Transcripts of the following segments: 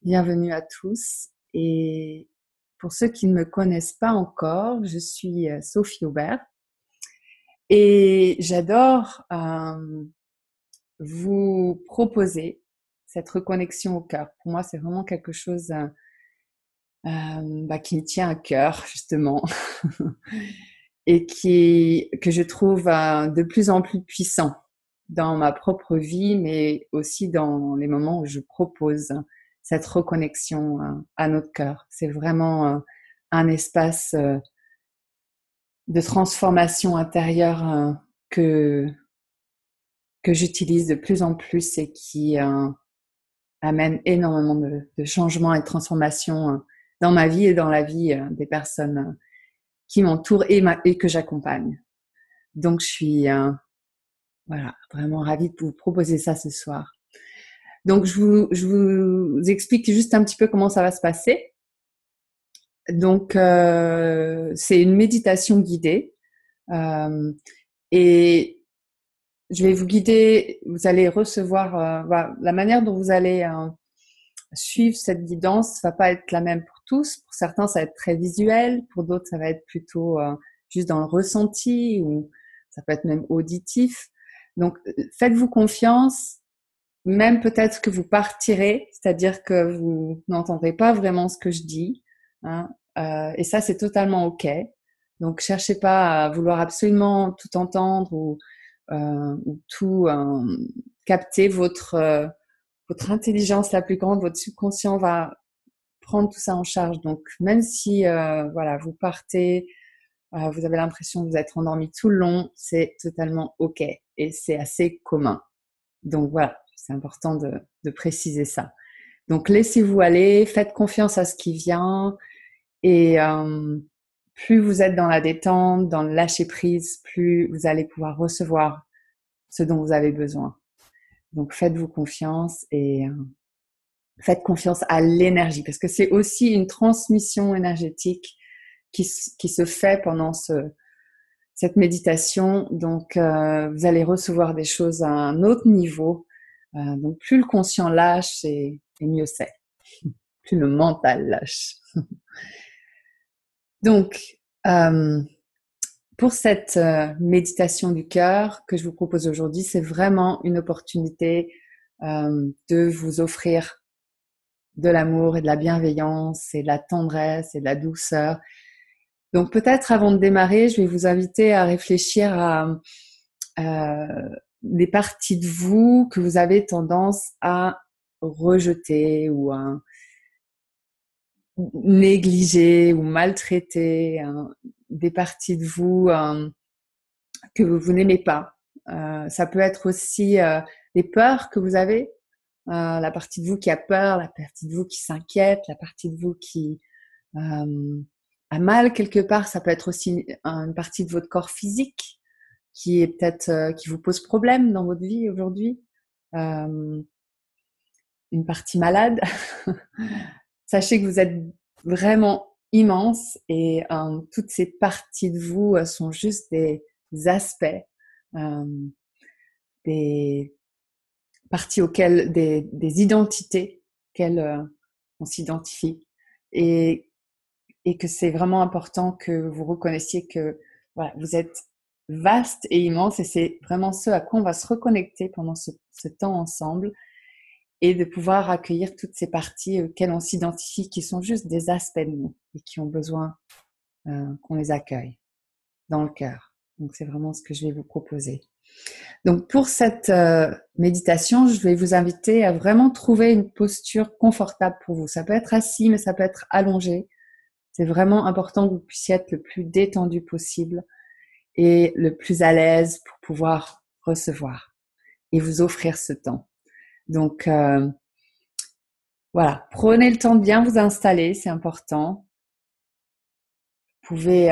Bienvenue à tous. Et pour ceux qui ne me connaissent pas encore, je suis Sophie Aubert et j'adore vous proposer cette reconnexion au cœur. Pour moi, c'est vraiment quelque chose qui me tient à cœur, justement, et que je trouve de plus en plus puissant dans ma propre vie, mais aussi dans les moments où je propose cette reconnexion à notre cœur. C'est vraiment un espace de transformation intérieure que j'utilise de plus en plus et qui amène énormément de changements et de transformations dans ma vie et dans la vie des personnes qui m'entourent et que j'accompagne. Donc, je suis vraiment ravie de vous proposer ça ce soir. Donc, je vous explique juste un petit peu comment ça va se passer. Donc, c'est une méditation guidée et je vais vous guider. Vous allez recevoir la manière dont vous allez suivre cette guidance va pas être la même pour tous. Pour certains, ça va être très visuel. Pour d'autres, ça va être plutôt juste dans le ressenti ou ça peut être même auditif. Donc, faites-vous confiance. Même peut-être que vous partirez, c'est-à-dire que vous n'entendrez pas vraiment ce que je dis, hein, et ça c'est totalement ok. Donc cherchez pas à vouloir absolument tout entendre ou tout capter. Votre intelligence la plus grande, votre subconscient va prendre tout ça en charge. Donc même si vous partez, vous avez l'impression de vous être endormi tout le long, c'est totalement ok et c'est assez commun. Donc voilà, c'est important de préciser ça. Donc laissez-vous aller, faites confiance à ce qui vient et plus vous êtes dans la détente, dans le lâcher prise, plus vous allez pouvoir recevoir ce dont vous avez besoin. Donc faites-vous confiance et faites confiance à l'énergie parce que c'est aussi une transmission énergétique qui se fait pendant cette méditation. Donc vous allez recevoir des choses à un autre niveau. Donc plus le conscient lâche et mieux c'est. Plus le mental lâche. Donc, pour cette méditation du cœur que je vous propose aujourd'hui, c'est vraiment une opportunité de vous offrir de l'amour et de la bienveillance et de la tendresse et de la douceur. Donc peut-être avant de démarrer, je vais vous inviter à réfléchir à des parties de vous que vous avez tendance à rejeter ou à négliger ou maltraiter, des parties de vous que vous n'aimez pas. Ça peut être aussi des peurs que vous avez, la partie de vous qui a peur, la partie de vous qui s'inquiète, la partie de vous qui a mal quelque part. Ça peut être aussi une partie de votre corps physique qui est peut-être qui vous pose problème dans votre vie aujourd'hui. Une partie malade. Sachez que vous êtes vraiment immense et toutes ces parties de vous sont juste des aspects, des parties auxquelles, des identités auxquelles on s'identifie et que c'est vraiment important que vous reconnaissiez que voilà, vous êtes vaste et immense et c'est vraiment ce à quoi on va se reconnecter pendant ce temps ensemble et de pouvoir accueillir toutes ces parties auxquelles on s'identifie, qui sont juste des aspects de nous et qui ont besoin qu'on les accueille dans le cœur. Donc c'est vraiment ce que je vais vous proposer. Donc pour cette méditation, je vais vous inviter à vraiment trouver une posture confortable pour vous. Ça peut être assis, mais ça peut être allongé. C'est vraiment important que vous puissiez être le plus détendu possible et le plus à l'aise pour pouvoir recevoir et vous offrir ce temps. Donc voilà, prenez le temps de bien vous installer, c'est important. Vous pouvez,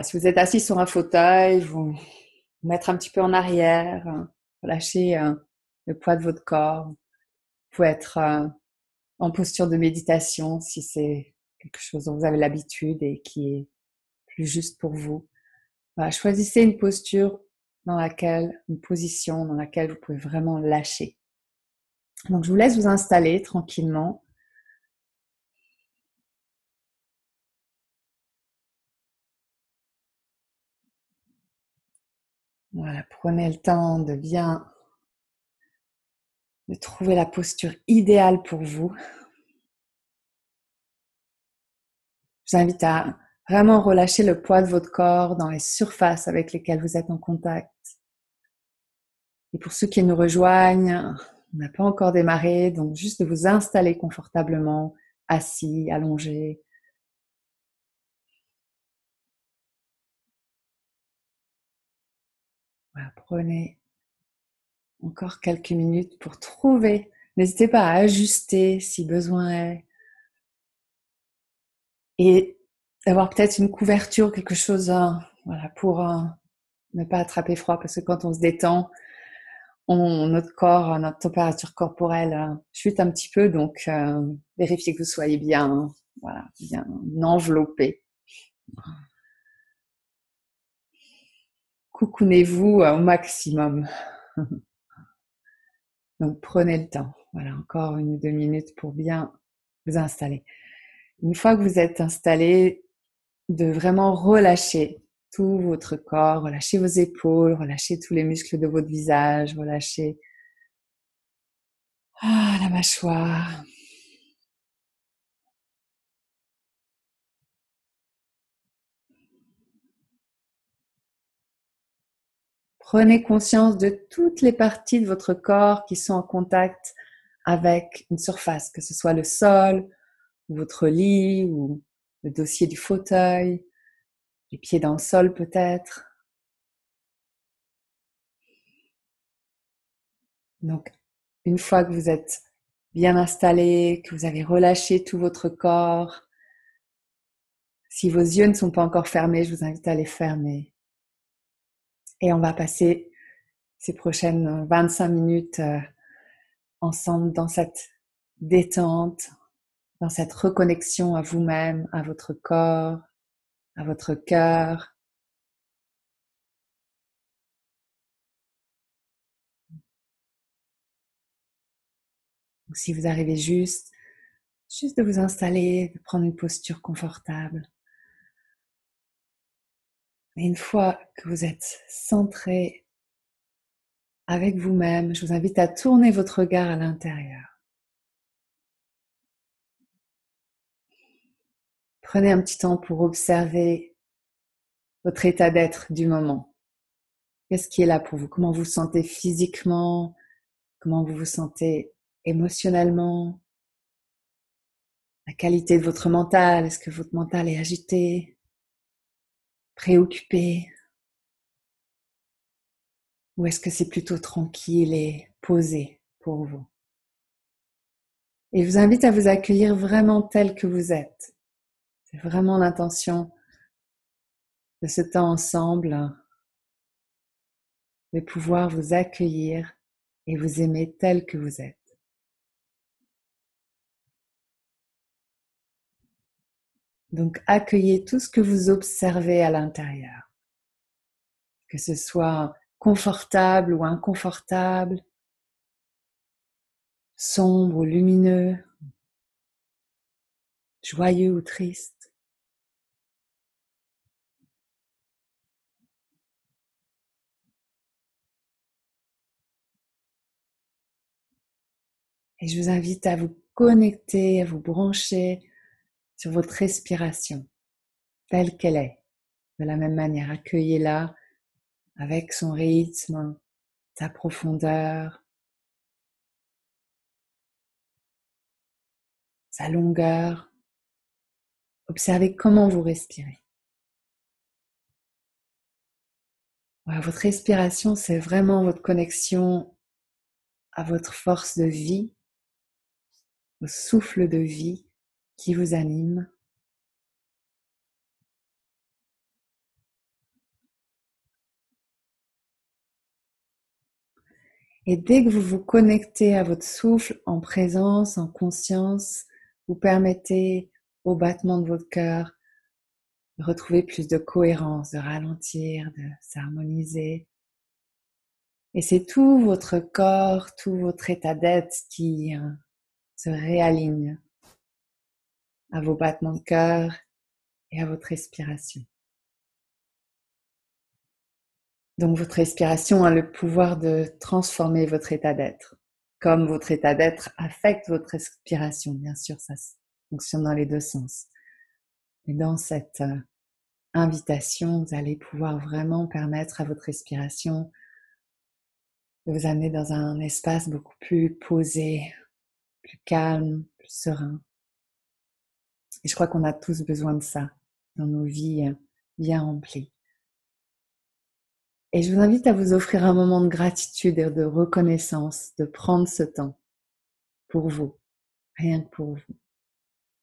si vous êtes assis sur un fauteuil, vous mettre un petit peu en arrière, relâcher le poids de votre corps. Vous pouvez être en posture de méditation si c'est quelque chose dont vous avez l'habitude et qui est plus juste pour vous. Voilà, choisissez une posture une position dans laquelle vous pouvez vraiment lâcher. Donc, je vous laisse vous installer tranquillement. Voilà, prenez le temps de trouver la posture idéale pour vous. Je vous invite à vraiment relâcher le poids de votre corps dans les surfaces avec lesquelles vous êtes en contact. Et pour ceux qui nous rejoignent, on n'a pas encore démarré, donc juste de vous installer confortablement, assis, allongé. Voilà, prenez encore quelques minutes pour trouver. N'hésitez pas à ajuster si besoin est. Et d'avoir peut-être une couverture, quelque chose voilà, pour ne pas attraper froid, parce que quand on se détend, notre corps, notre température corporelle chute un petit peu, donc vérifiez que vous soyez bien, voilà, bien enveloppé. Coucounez-vous au maximum. Donc prenez le temps. Voilà, encore 1 ou 2 minutes pour bien vous installer. Une fois que vous êtes installé, de vraiment relâcher tout votre corps, relâchez vos épaules, relâchez tous les muscles de votre visage, relâchez la mâchoire. Prenez conscience de toutes les parties de votre corps qui sont en contact avec une surface, que ce soit le sol, votre lit ou le dossier du fauteuil, les pieds dans le sol peut-être. Donc, une fois que vous êtes bien installé, que vous avez relâché tout votre corps, si vos yeux ne sont pas encore fermés, je vous invite à les fermer. Et on va passer ces prochaines 25 minutes ensemble dans cette détente, dans cette reconnexion à vous-même, à votre corps, à votre cœur. Donc, si vous arrivez juste de vous installer, de prendre une posture confortable. Et une fois que vous êtes centré avec vous-même, je vous invite à tourner votre regard à l'intérieur. Prenez un petit temps pour observer votre état d'être du moment. Qu'est-ce qui est là pour vous? Comment vous vous sentez physiquement? Comment vous vous sentez émotionnellement? La qualité de votre mental, est-ce que votre mental est agité, préoccupé? Ou est-ce que c'est plutôt tranquille et posé pour vous? Et je vous invite à vous accueillir vraiment tel que vous êtes. C'est vraiment l'intention de ce temps ensemble, de pouvoir vous accueillir et vous aimer tel que vous êtes. Donc accueillez tout ce que vous observez à l'intérieur, que ce soit confortable ou inconfortable, sombre ou lumineux, joyeux ou triste. Et je vous invite à vous connecter, à vous brancher sur votre respiration, telle qu'elle est. De la même manière, accueillez-la avec son rythme, sa profondeur, sa longueur. Observez comment vous respirez. Voilà, votre respiration, c'est vraiment votre connexion à votre force de vie, au souffle de vie qui vous anime. Et dès que vous vous connectez à votre souffle en présence, en conscience, vous permettez au battement de votre cœur de retrouver plus de cohérence, de ralentir, de s'harmoniser. Et c'est tout votre corps, tout votre état d'être qui se réaligne à vos battements de cœur et à votre respiration. Donc votre respiration a le pouvoir de transformer votre état d'être. Comme votre état d'être affecte votre respiration, bien sûr, ça fonctionne dans les deux sens. Et dans cette invitation, vous allez pouvoir vraiment permettre à votre respiration de vous amener dans un espace beaucoup plus posé, plus calme, plus serein. Et je crois qu'on a tous besoin de ça dans nos vies bien remplies. Et je vous invite à vous offrir un moment de gratitude et de reconnaissance, de prendre ce temps pour vous, rien que pour vous,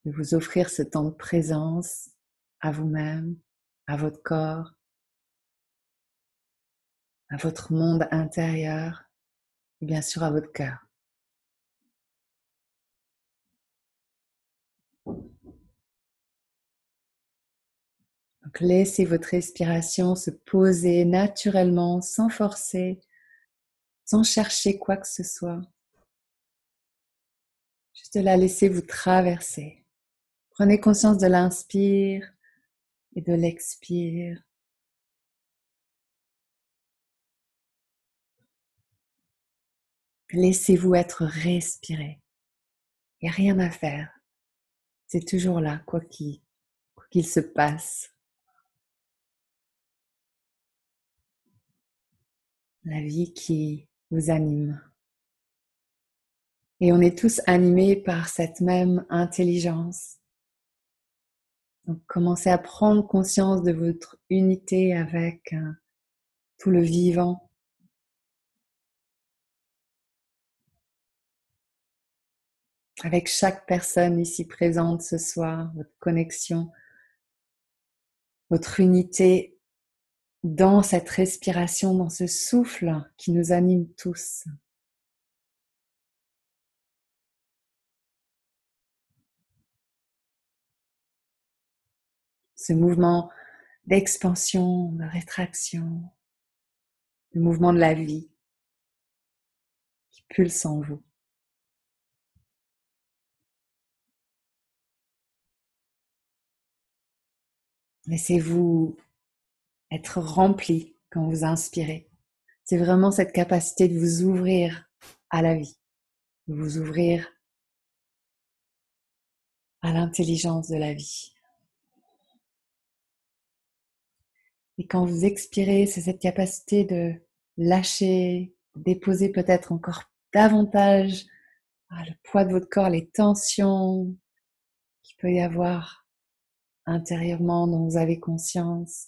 de vous offrir ce temps de présence à vous-même, à votre corps, à votre monde intérieur et bien sûr à votre cœur. Donc laissez votre respiration se poser naturellement, sans forcer, sans chercher quoi que ce soit. Juste la laisser vous traverser. Prenez conscience de l'inspire et de l'expire. Laissez-vous être respiré. Il n'y a rien à faire. C'est toujours là, quoi qu'il se passe. La vie qui vous anime. Et on est tous animés par cette même intelligence. Donc commencez à prendre conscience de votre unité avec tout le vivant. Avec chaque personne ici présente ce soir, votre connexion, votre unité dans cette respiration, dans ce souffle qui nous anime tous. Ce mouvement d'expansion, de rétraction, le mouvement de la vie qui pulse en vous. Laissez-vous être rempli quand vous inspirez. C'est vraiment cette capacité de vous ouvrir à la vie, de vous ouvrir à l'intelligence de la vie. Et quand vous expirez, c'est cette capacité de lâcher, déposer peut-être encore davantage le poids de votre corps, les tensions qu'il peut y avoir intérieurement dont vous avez conscience,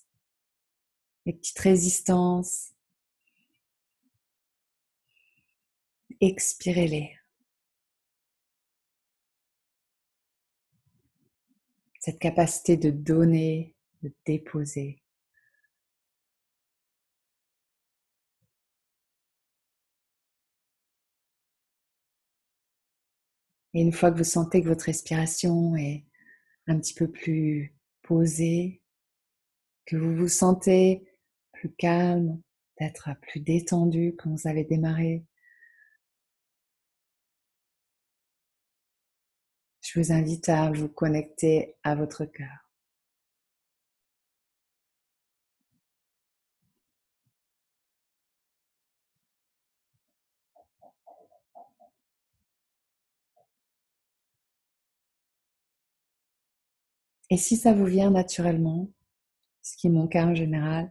les petites résistances. Expirez-les. Cette capacité de donner, de déposer. Et une fois que vous sentez que votre respiration est un petit peu plus posée, que vous vous sentez plus calme, peut-être plus détendu quand vous avez démarré, je vous invite à vous connecter à votre cœur. Et si ça vous vient naturellement, ce qui est mon cas en général,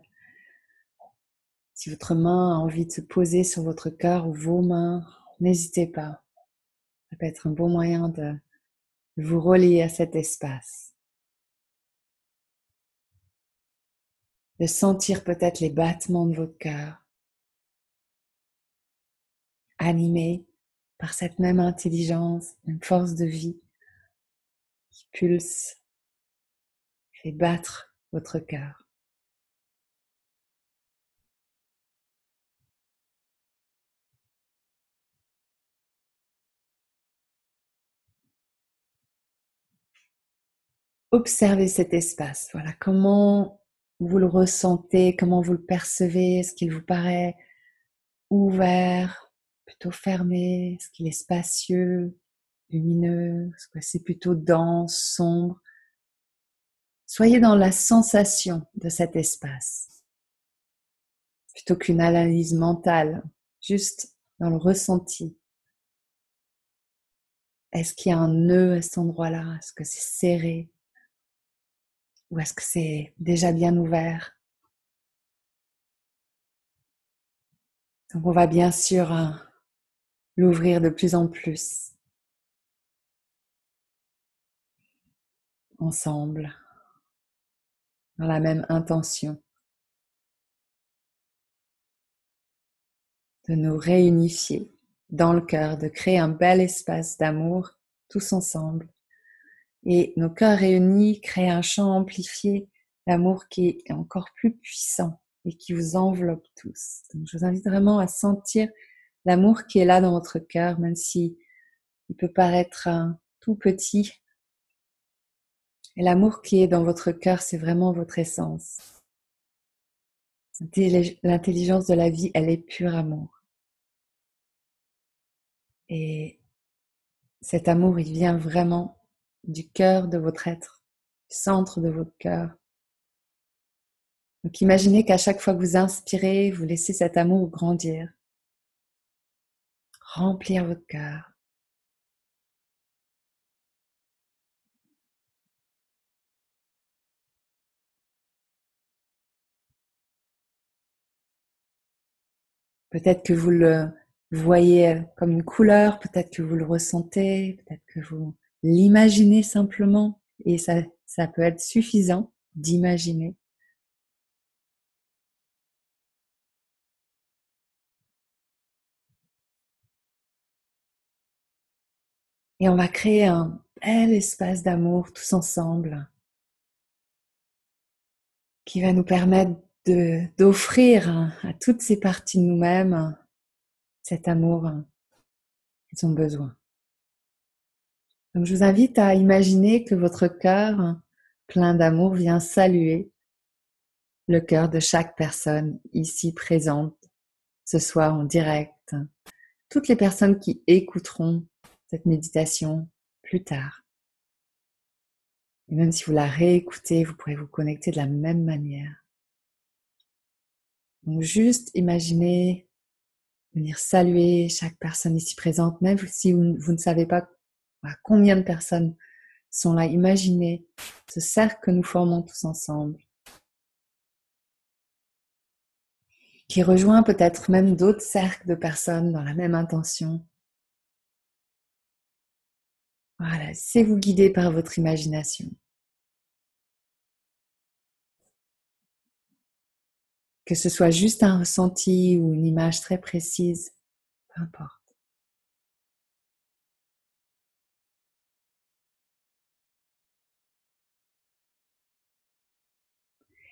si votre main a envie de se poser sur votre cœur ou vos mains, n'hésitez pas. Ça peut être un bon moyen de vous relier à cet espace. De sentir peut-être les battements de votre cœur, animés par cette même intelligence, une force de vie qui pulse, qui fait battre votre cœur. Observez cet espace, voilà, comment vous le ressentez, comment vous le percevez, est-ce qu'il vous paraît ouvert, plutôt fermé? Est-ce qu'il est spacieux, lumineux? Est-ce que c'est plutôt dense, sombre? Soyez dans la sensation de cet espace, plutôt qu'une analyse mentale, juste dans le ressenti. Est-ce qu'il y a un nœud à cet endroit-là? Est-ce que c'est serré? Ou est-ce que c'est déjà bien ouvert? Donc on va bien sûr l'ouvrir de plus en plus ensemble, dans la même intention de nous réunifier dans le cœur, de créer un bel espace d'amour tous ensemble. Et nos cœurs réunis créent un champ amplifié d'amour qui est encore plus puissant et qui vous enveloppe tous. Donc je vous invite vraiment à sentir l'amour qui est là dans votre cœur, même si il peut paraître tout petit. Et l'amour qui est dans votre cœur, c'est vraiment votre essence. L'intelligence de la vie, elle est pur amour. Et cet amour, il vient vraiment du cœur de votre être, du centre de votre cœur. Donc imaginez qu'à chaque fois que vous inspirez, vous laissez cet amour grandir, remplir votre cœur. Peut-être que vous le voyez comme une couleur, peut-être que vous le ressentez, peut-être que vous l'imaginez simplement. Et ça peut être suffisant d'imaginer. Et on va créer un bel espace d'amour tous ensemble qui va nous permettre d'offrir à toutes ces parties de nous-mêmes cet amour qu'ils ont besoin. Donc je vous invite à imaginer que votre cœur plein d'amour vient saluer le cœur de chaque personne ici présente ce soir en direct. Toutes les personnes qui écouteront cette méditation plus tard. Et même si vous la réécoutez, vous pourrez vous connecter de la même manière. Donc juste imaginez venir saluer chaque personne ici présente, même si vous ne savez pas combien de personnes sont là. Imaginez ce cercle que nous formons tous ensemble, qui rejoint peut-être même d'autres cercles de personnes dans la même intention. Voilà, laissez-vous guider par votre imagination. Que ce soit juste un ressenti ou une image très précise, peu importe.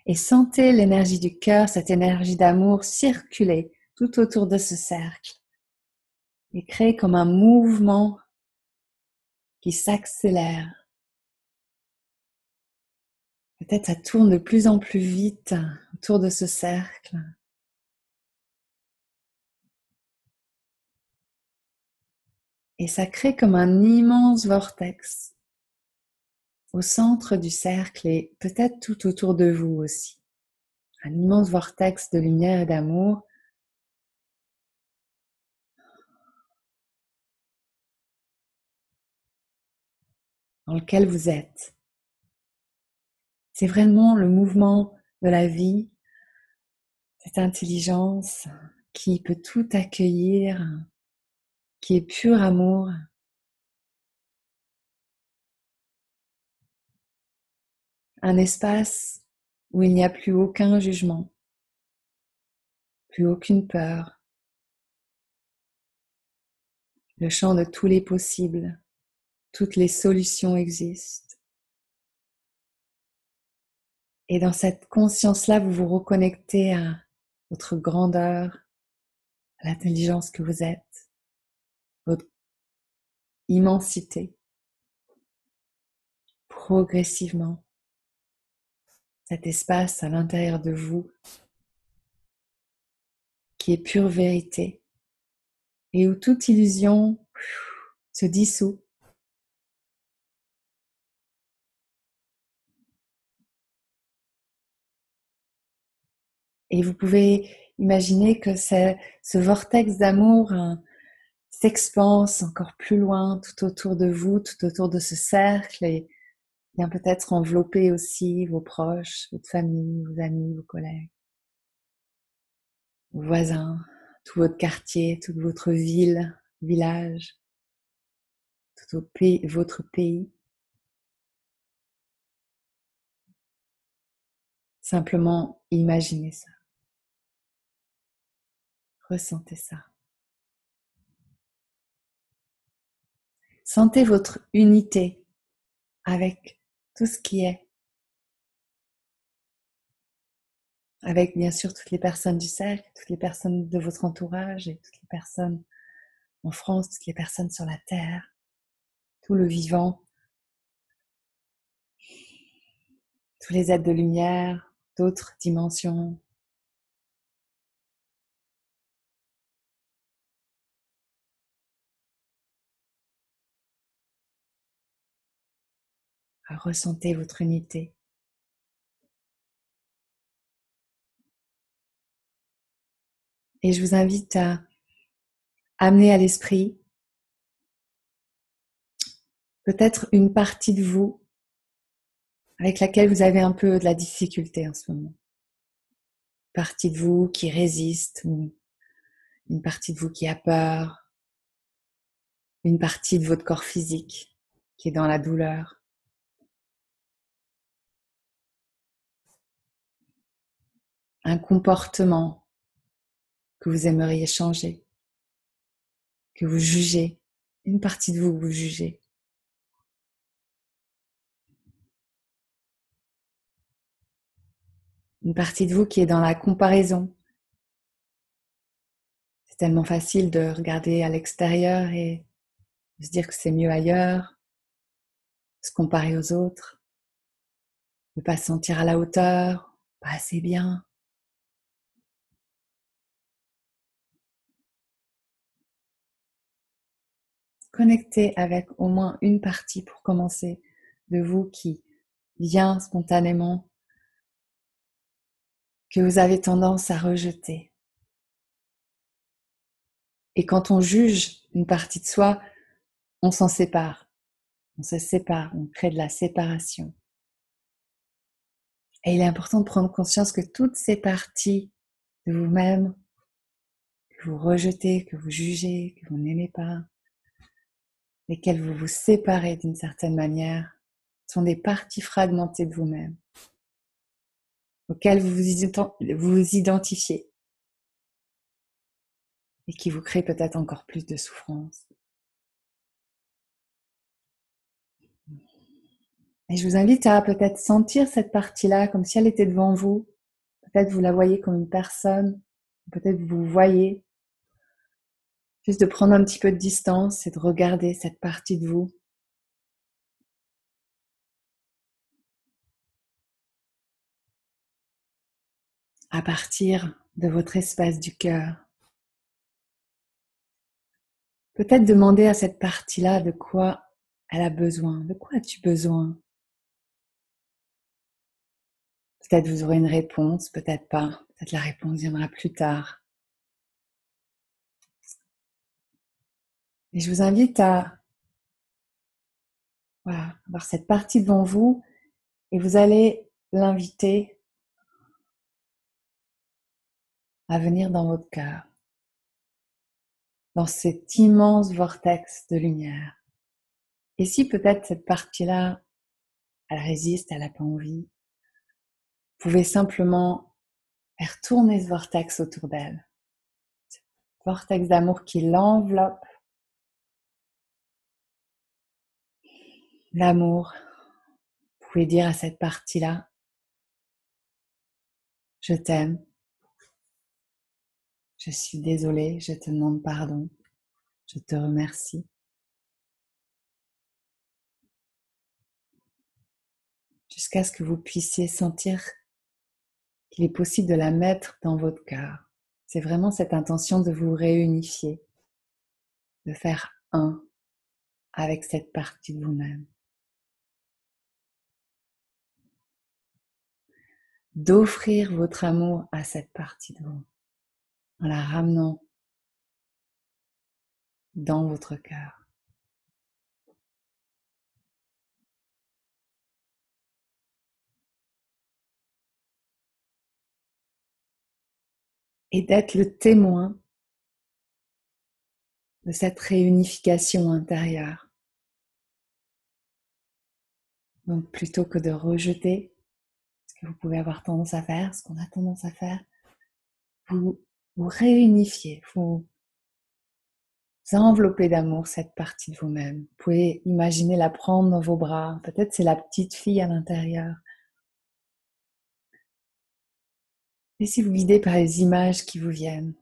Et sentez l'énergie du cœur, cette énergie d'amour circuler tout autour de ce cercle et créer comme un mouvement qui s'accélère. Peut-être ça tourne de plus en plus vite autour de ce cercle. Et ça crée comme un immense vortex au centre du cercle et peut-être tout autour de vous aussi. Un immense vortex de lumière et d'amour dans lequel vous êtes. C'est vraiment le mouvement de la vie, cette intelligence qui peut tout accueillir, qui est pur amour. Un espace où il n'y a plus aucun jugement, plus aucune peur. Le champ de tous les possibles, toutes les solutions existent. Et dans cette conscience-là, vous vous reconnectez à votre grandeur, à l'intelligence que vous êtes, votre immensité. Progressivement, cet espace à l'intérieur de vous qui est pure vérité et où toute illusion se dissout. Et vous pouvez imaginer que ce vortex d'amour s'expanse encore plus loin, tout autour de vous, tout autour de ce cercle, et vient peut-être envelopper aussi vos proches, votre famille, vos amis, vos collègues, vos voisins, tout votre quartier, toute votre ville, village, tout votre pays. Simplement imaginez ça, ressentez ça. Sentez votre unité avec tout ce qui est, avec bien sûr toutes les personnes du cercle, toutes les personnes de votre entourage et toutes les personnes en France, toutes les personnes sur la terre, tout le vivant, tous les êtres de lumière, d'autres dimensions. Ressentez votre unité. Et je vous invite à amener à l'esprit peut-être une partie de vous avec laquelle vous avez un peu de la difficulté en ce moment. Une partie de vous qui résiste, ou une partie de vous qui a peur, une partie de votre corps physique qui est dans la douleur. Un comportement que vous aimeriez changer, que vous jugez, une partie de vous que vous jugez. Une partie de vous qui est dans la comparaison. C'est tellement facile de regarder à l'extérieur et de se dire que c'est mieux ailleurs, se comparer aux autres, ne pas se sentir à la hauteur, pas assez bien. Connectez avec au moins une partie pour commencer de vous qui vient spontanément, que vous avez tendance à rejeter. Et quand on juge une partie de soi, on s'en sépare. On se sépare, on crée de la séparation. Et il est important de prendre conscience que toutes ces parties de vous-même, que vous rejetez, que vous jugez, que vous n'aimez pas, lesquelles vous vous séparez d'une certaine manière, sont des parties fragmentées de vous-même, auxquelles vous vous identifiez et qui vous créent peut-être encore plus de souffrance. Et je vous invite à peut-être sentir cette partie-là comme si elle était devant vous. Peut-être vous la voyez comme une personne, peut-être vous vous voyez. Juste de prendre un petit peu de distance et de regarder cette partie de vous. À partir de votre espace du cœur. Peut-être demander à cette partie-là de quoi elle a besoin. De quoi as-tu besoin? Peut-être vous aurez une réponse, peut-être pas. Peut-être la réponse viendra plus tard. Et je vous invite à avoir cette partie devant vous et vous allez l'inviter à venir dans votre cœur, dans cet immense vortex de lumière. Et si peut-être cette partie-là, elle résiste, elle n'a pas envie, vous pouvez simplement faire tourner ce vortex autour d'elle. Ce vortex d'amour qui l'enveloppe. L'amour. Vous pouvez dire à cette partie-là, je t'aime, je suis désolée, je te demande pardon, je te remercie. Jusqu'à ce que vous puissiez sentir qu'il est possible de la mettre dans votre cœur, C'est vraiment cette intention de vous réunifier, de faire un avec cette partie de vous-même. D'offrir votre amour à cette partie de vous, en la ramenant dans votre cœur. Et d'être le témoin de cette réunification intérieure. Donc plutôt que de rejeter ce que vous pouvez avoir tendance à faire, ce qu'on a tendance à faire, vous vous réunifiez, vous enveloppez d'amour cette partie de vous-même. Vous pouvez imaginer la prendre dans vos bras. Peut-être c'est la petite fille à l'intérieur. Laissez-vous guider par les images qui vous viennent.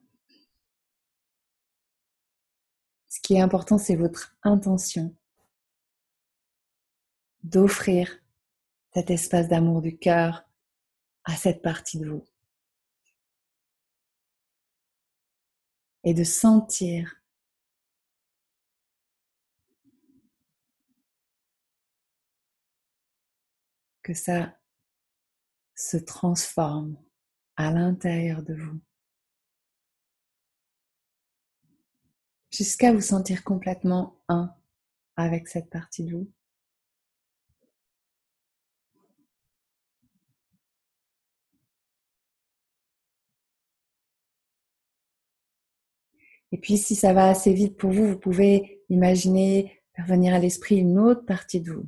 Ce qui est important, c'est votre intention d'offrir cet espace d'amour du cœur à cette partie de vous. Et de sentir que ça se transforme à l'intérieur de vous. Jusqu'à vous sentir complètement un avec cette partie de vous. Et puis si ça va assez vite pour vous, vous pouvez imaginer faire venir à l'esprit une autre partie de vous.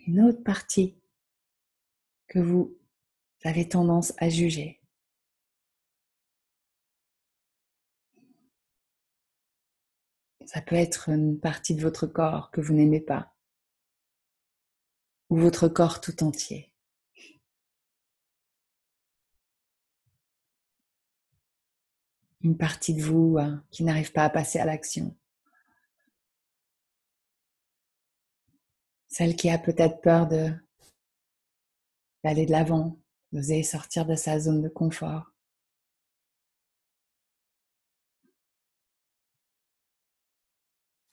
Une autre partie que vous avez tendance à juger. Ça peut être une partie de votre corps que vous n'aimez pas, ou votre corps tout entier. Une partie de vous qui n'arrive pas à passer à l'action. Celle qui a peut-être peur d'aller de l'avant, d'oser sortir de sa zone de confort.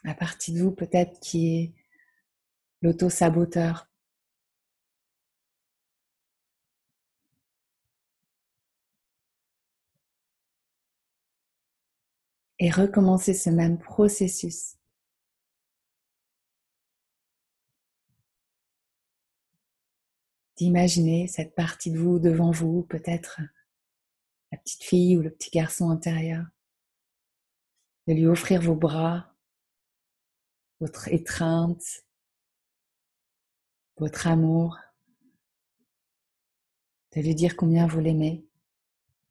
La partie de vous peut-être qui est l'auto-saboteur. Et recommencer ce même processus. D'imaginer cette partie de vous devant vous, peut-être la petite fille ou le petit garçon intérieur. De lui offrir vos bras, votre étreinte, votre amour. De lui dire combien vous l'aimez,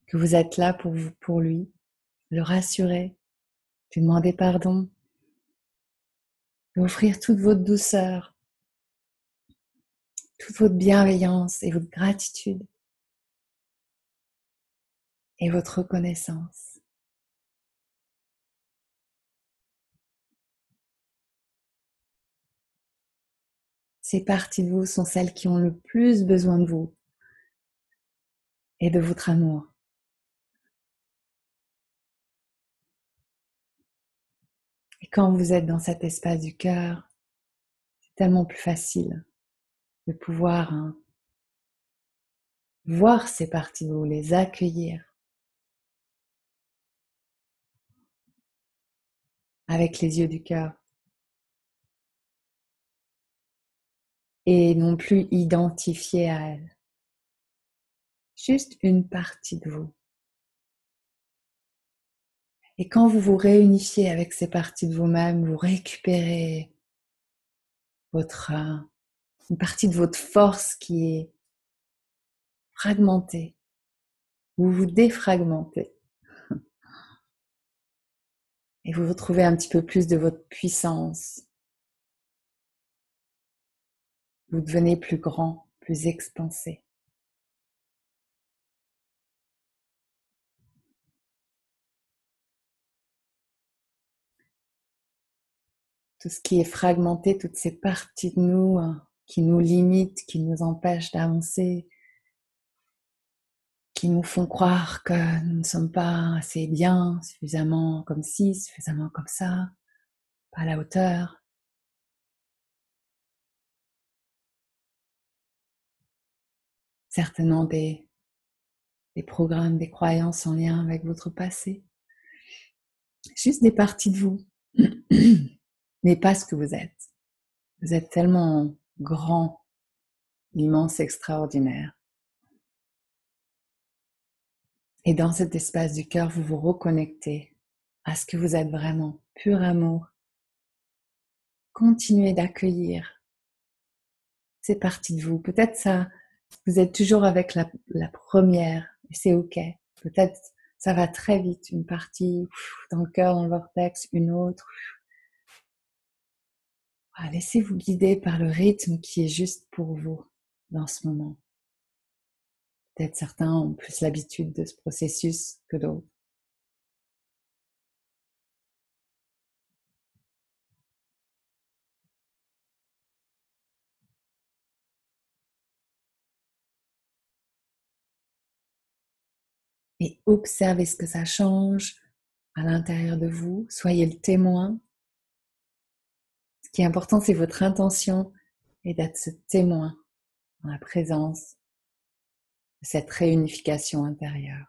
que vous êtes là pour lui, le rassurer, lui demander pardon, lui offrir toute votre douceur, toute votre bienveillance et votre gratitude et votre reconnaissance. Ces parties de vous sont celles qui ont le plus besoin de vous et de votre amour. Et quand vous êtes dans cet espace du cœur, c'est tellement plus facile de pouvoir voir ces parties de vous, les accueillir avec les yeux du cœur et non plus identifier à elles. Juste une partie de vous. Et quand vous vous réunifiez avec ces parties de vous-même, vous récupérez une partie de votre force qui est fragmentée. Vous vous défragmentez. Et vous retrouvez un petit peu plus de votre puissance. Vous devenez plus grand, plus expansé. tout ce qui est fragmenté, toutes ces parties de nous qui nous limitent, qui nous empêchent d'avancer, qui nous font croire que nous ne sommes pas assez bien, suffisamment comme ci, suffisamment comme ça, pas à la hauteur. Certainement des programmes, des croyances en lien avec votre passé. Juste des parties de vous, mais pas ce que vous êtes. Vous êtes tellement grand, immense, extraordinaire. Et dans cet espace du cœur, vous vous reconnectez à ce que vous êtes vraiment, pur amour. Continuez d'accueillir ces parties de vous. Peut-être ça, vous êtes toujours avec la première, et c'est ok. Peut-être ça va très vite, une partie dans le cœur, dans le vortex, une autre. Laissez-vous guider par le rythme qui est juste pour vous dans ce moment. Peut-être certains ont plus l'habitude de ce processus que d'autres. Et observez ce que ça change à l'intérieur de vous. Soyez le témoin. Ce qui est important, c'est votre intention et d'être ce témoin dans la présence de cette réunification intérieure.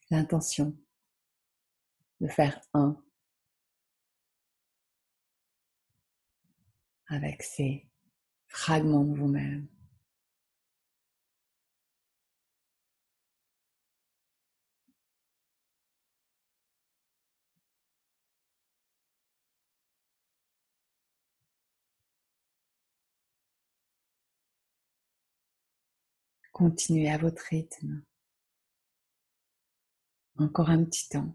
L'intention de faire un avec ces fragments de vous-même. Continuez à votre rythme. Encore un petit temps.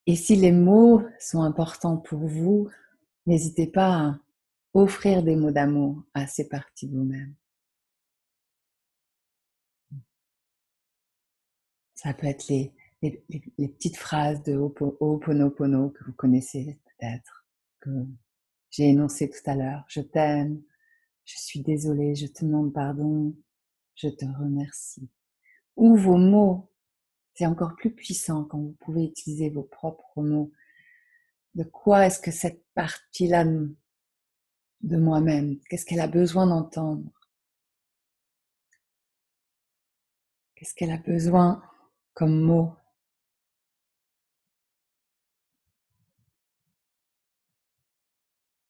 Et si les mots sont importants pour vous, n'hésitez pas à offrir des mots d'amour à ces parties de vous-même. Ça peut être les petites phrases de Ho'oponopono que vous connaissez peut-être, que j'ai énoncées tout à l'heure. Je t'aime, je suis désolée, je te demande pardon, je te remercie. Ou vos mots, c'est encore plus puissant quand vous pouvez utiliser vos propres mots. De quoi est-ce que cette partie-là de moi-même, qu'est-ce qu'elle a besoin d'entendre? Qu'est-ce qu'elle a besoin comme mot?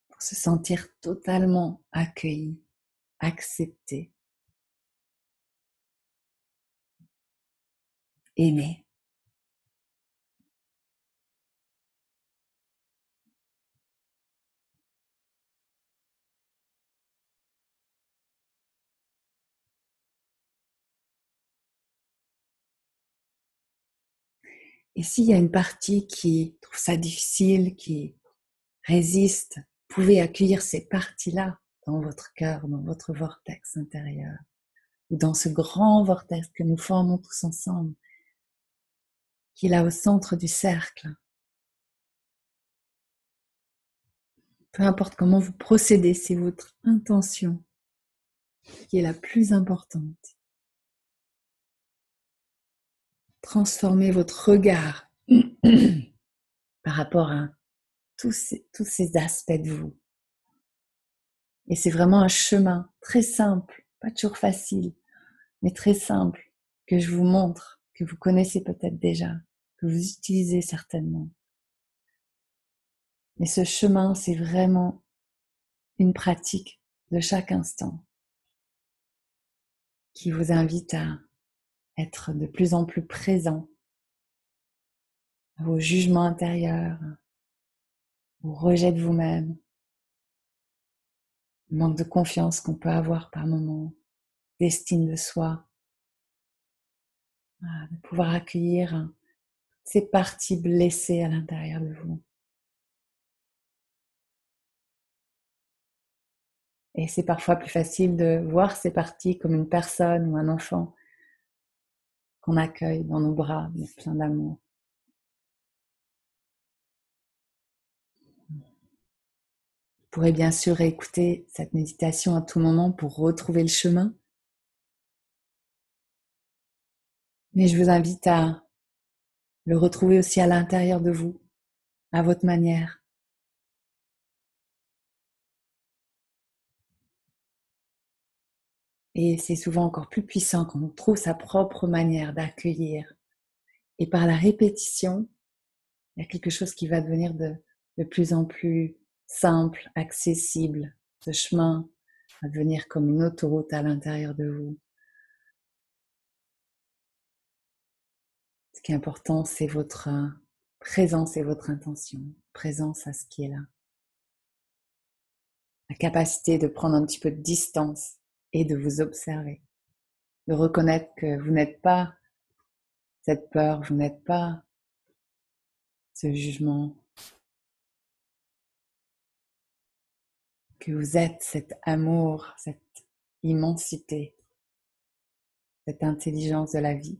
Pour se sentir totalement accueilli, accepté, aimé. Et s'il y a une partie qui trouve ça difficile, qui résiste, vous pouvez accueillir ces parties-là dans votre cœur, dans votre vortex intérieur, ou dans ce grand vortex que nous formons tous ensemble, qui est là au centre du cercle. Peu importe comment vous procédez, c'est votre intention qui est la plus importante. Transformez votre regard par rapport à tous ces aspects de vous. Et c'est vraiment un chemin très simple, pas toujours facile, mais très simple, que je vous montre, que vous connaissez peut-être déjà, que vous utilisez certainement. Mais ce chemin, c'est vraiment une pratique de chaque instant qui vous invite à être de plus en plus présent à vos jugements intérieurs, au rejet de vous-même, le manque de confiance qu'on peut avoir par moments, d'estime de soi, de pouvoir accueillir ces parties blessées à l'intérieur de vous. Et c'est parfois plus facile de voir ces parties comme une personne ou un enfant qu'on accueille dans nos bras, mais plein d'amour. Vous pourrez bien sûr écouter cette méditation à tout moment pour retrouver le chemin. Mais je vous invite à le retrouver aussi à l'intérieur de vous, à votre manière. Et c'est souvent encore plus puissant quand on trouve sa propre manière d'accueillir. Et par la répétition, il y a quelque chose qui va devenir de plus en plus simple, accessible. Ce chemin va devenir comme une autoroute à l'intérieur de vous. Ce qui est important, c'est votre présence et votre intention. Présence à ce qui est là. La capacité de prendre un petit peu de distance et de vous observer. De reconnaître que vous n'êtes pas cette peur, vous n'êtes pas ce jugement, que vous êtes cet amour, cette immensité, cette intelligence de la vie.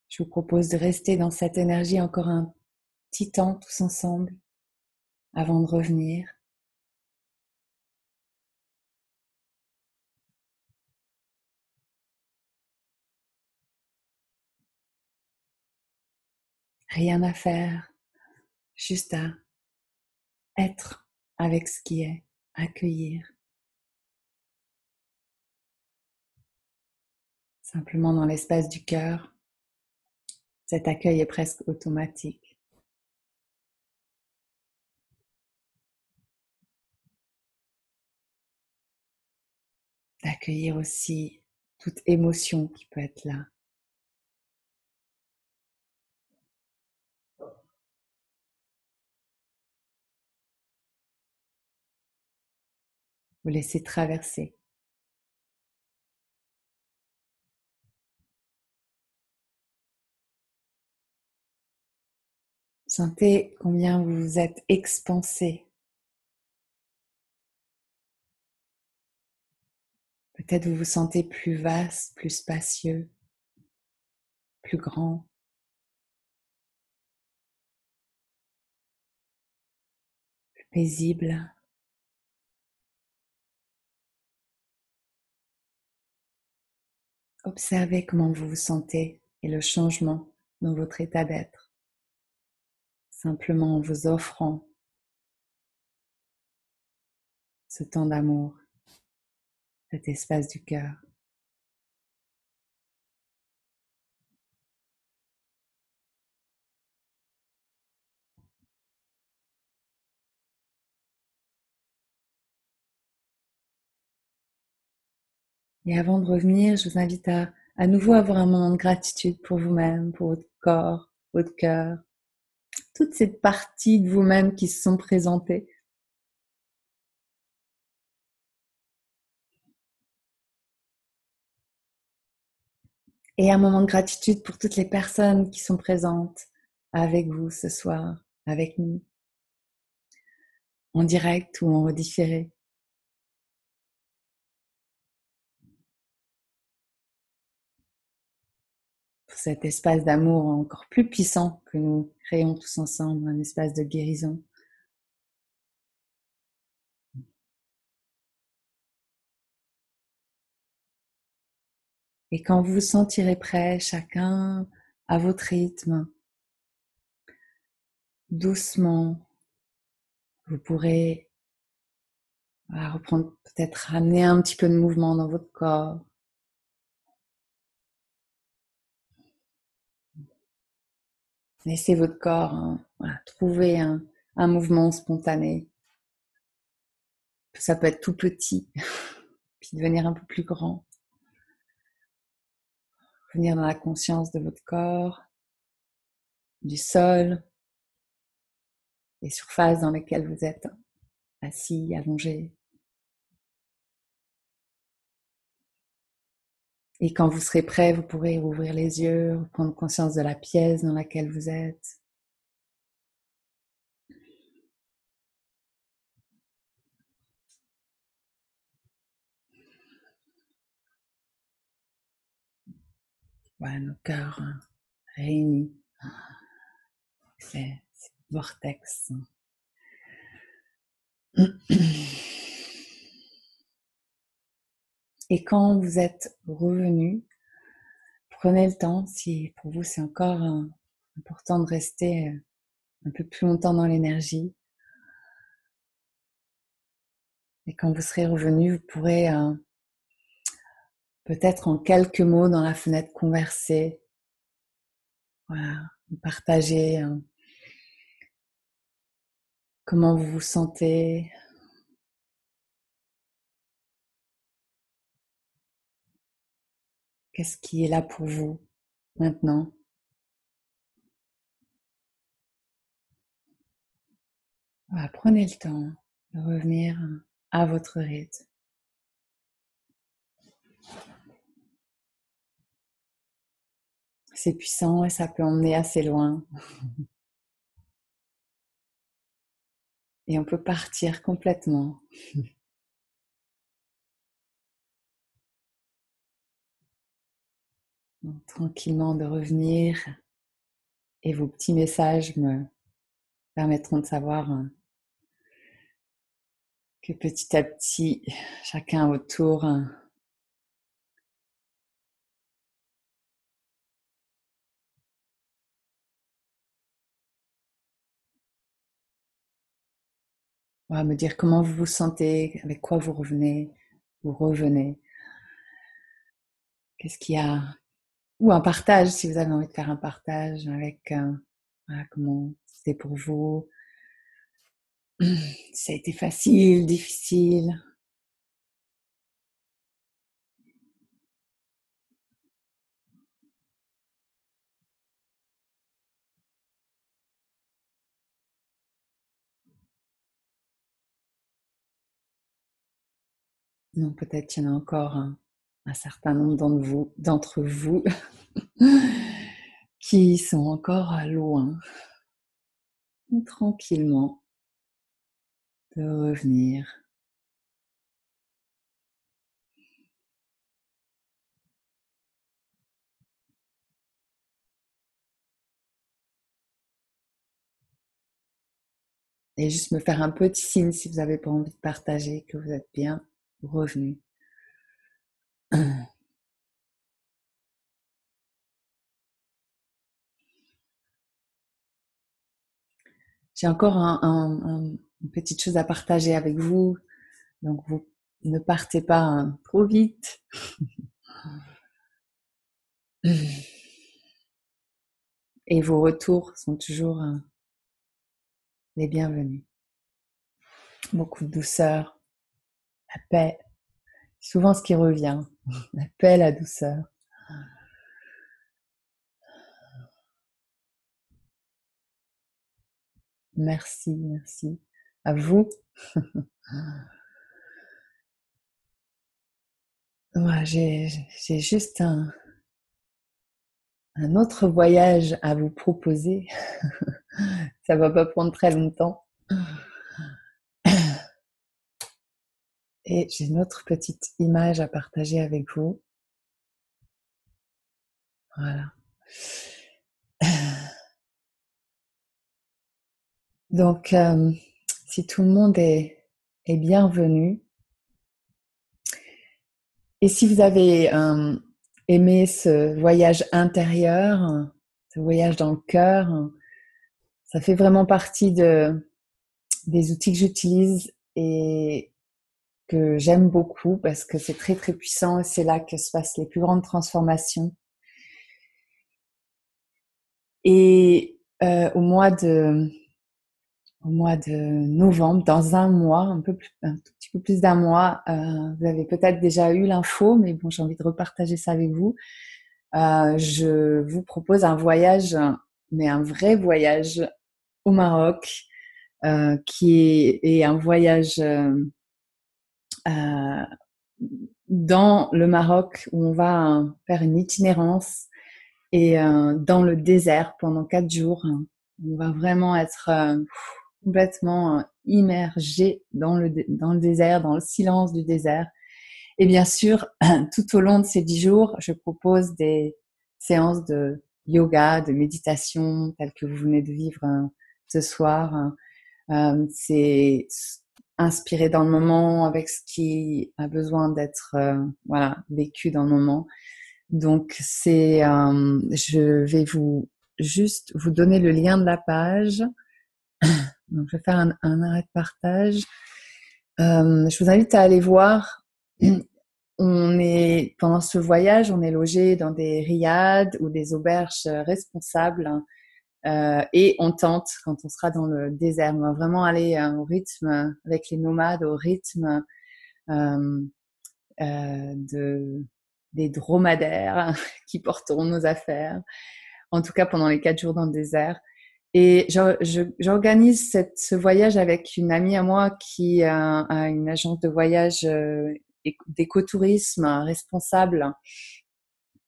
Je vous propose de rester dans cette énergie encore un petit temps tous ensemble avant de revenir. Rien à faire, juste à être avec ce qui est, accueillir. Simplement dans l'espace du cœur, cet accueil est presque automatique. D'accueillir aussi toute émotion qui peut être là. Vous laissez traverser. Sentez combien vous vous êtes expansé. Peut-être vous vous sentez plus vaste, plus spacieux, plus grand. Plus paisible. Observez comment vous vous sentez et le changement dans votre état d'être. Simplement en vous offrant ce temps d'amour, cet espace du cœur. Et avant de revenir, je vous invite à nouveau avoir un moment de gratitude pour vous-même, pour votre corps, votre cœur, toutes ces parties de vous-même qui se sont présentées. Et un moment de gratitude pour toutes les personnes qui sont présentes avec vous ce soir, avec nous, en direct ou en redifféré. Pour cet espace d'amour encore plus puissant que nous créons tous ensemble, un espace de guérison. Et quand vous vous sentirez prêt, chacun à votre rythme, doucement, vous pourrez reprendre, peut-être ramener un petit peu de mouvement dans votre corps. Laissez votre corps trouver un mouvement spontané. Ça peut être tout petit, puis devenir un peu plus grand. Venir dans la conscience de votre corps, du sol, des surfaces dans lesquelles vous êtes assis, allongé. Et quand vous serez prêt, vous pourrez rouvrir les yeux, prendre conscience de la pièce dans laquelle vous êtes. Voilà, nos cœurs réunis. C'est vortex. Et quand vous êtes revenu, prenez le temps, si pour vous c'est encore important de rester un peu plus longtemps dans l'énergie. Et quand vous serez revenu, vous pourrez peut-être en quelques mots dans la fenêtre converser, voilà, partager comment vous vous sentez. Qu'est-ce qui est là pour vous maintenant? Voilà, prenez le temps de revenir à votre rythme. C'est puissant et ça peut emmener assez loin. Et on peut partir complètement. Donc, tranquillement de revenir. Et vos petits messages me permettront de savoir que petit à petit, chacun autour va me dire comment vous vous sentez, avec quoi vous revenez, vous revenez. Qu'est-ce qu'il y a? Ou un partage, si vous avez envie de faire un partage avec voilà, comment c'était pour vous. Ça a été facile, difficile. Non, peut-être qu'il y en a encore un certain nombre d'entre vous qui sont encore loin, tranquillement, de revenir. Et juste me faire un petit signe si vous n'avez pas envie de partager, que vous êtes bien revenu. J'ai encore une petite chose à partager avec vous. Donc, vous ne partez pas trop vite. Et vos retours sont toujours les bienvenus. Beaucoup de douceur, la paix. Souvent ce qui revient. La paix, la douceur. Merci, merci. À vous. Moi, j'ai juste un autre voyage à vous proposer. Ça va pas prendre très longtemps. Et j'ai une autre petite image à partager avec vous. Voilà. Donc, si tout le monde est bienvenu, et si vous avez aimé ce voyage intérieur, ce voyage dans le cœur, ça fait vraiment partie des outils que j'utilise et que j'aime beaucoup parce que c'est très très puissant et c'est là que se passent les plus grandes transformations. Et au mois de novembre, dans un mois, un tout petit peu plus d'un mois, vous avez peut-être déjà eu l'info, mais bon, j'ai envie de repartager ça avec vous. Je vous propose un voyage, mais un vrai voyage au Maroc, qui est un voyage dans le Maroc où on va faire une itinérance et dans le désert pendant 4 jours. On va vraiment être complètement immergé dans le désert, dans le silence du désert. Et bien sûr, tout au long de ces 10 jours, je propose des séances de yoga, de méditation, telles que vous venez de vivre ce soir. C'est inspiré dans le moment avec ce qui a besoin d'être voilà, vécu dans le moment. Donc, je vais juste vous donner le lien de la page. Donc, je vais faire un arrêt de partage. Je vous invite à aller voir. Pendant ce voyage, on est logé dans des riads ou des auberges responsables et on tente quand on sera dans le désert. On va vraiment aller au rythme avec les nomades, au rythme euh, des dromadaires qui porteront nos affaires. En tout cas, pendant les 4 jours dans le désert. Et j'organise ce voyage avec une amie à moi qui a une agence de voyage d'écotourisme responsable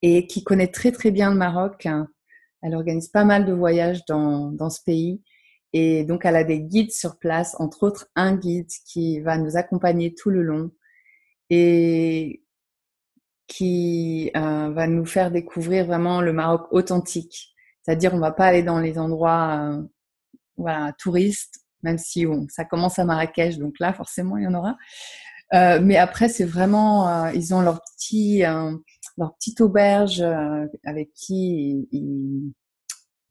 et qui connaît très très bien le Maroc. Elle organise pas mal de voyages dans ce pays. Et donc, elle a des guides sur place, entre autres un guide qui va nous accompagner tout le long et qui va nous faire découvrir vraiment le Maroc authentique. C'est-à-dire, on va pas aller dans les endroits voilà, touristes, même si bon, ça commence à Marrakech, donc là, forcément, il y en aura. Mais après, c'est vraiment, ils ont leur petite auberge avec qui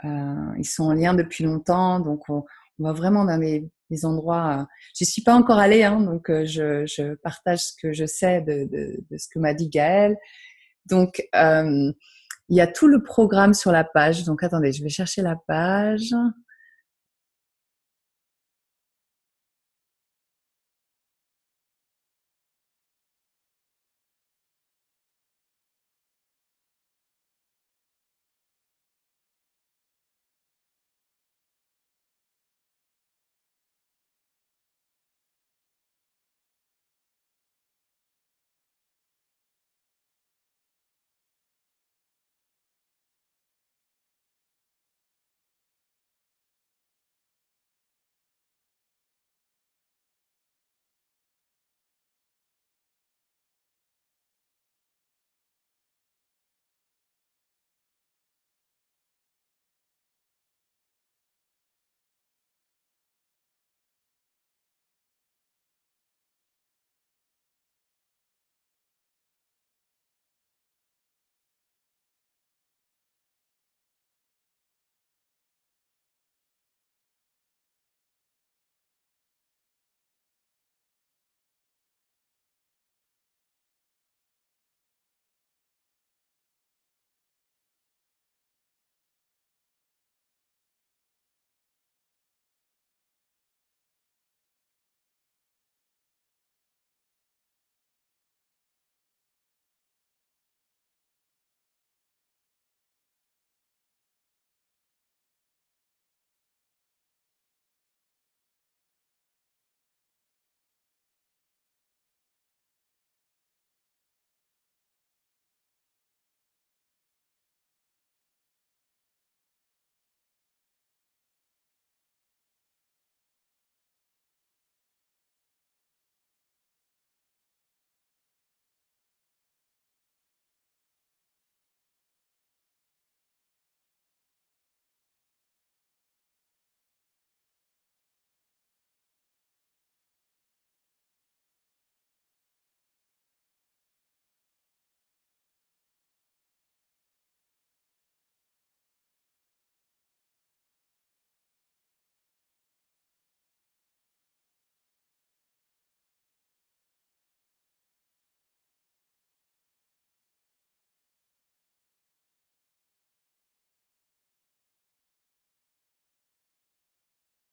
ils sont en lien depuis longtemps. Donc, on va vraiment dans des endroits. J'y suis pas encore allée, hein, donc je partage ce que je sais de ce que m'a dit Gaëlle. Donc, il y a tout le programme sur la page. Donc, attendez, je vais chercher la page.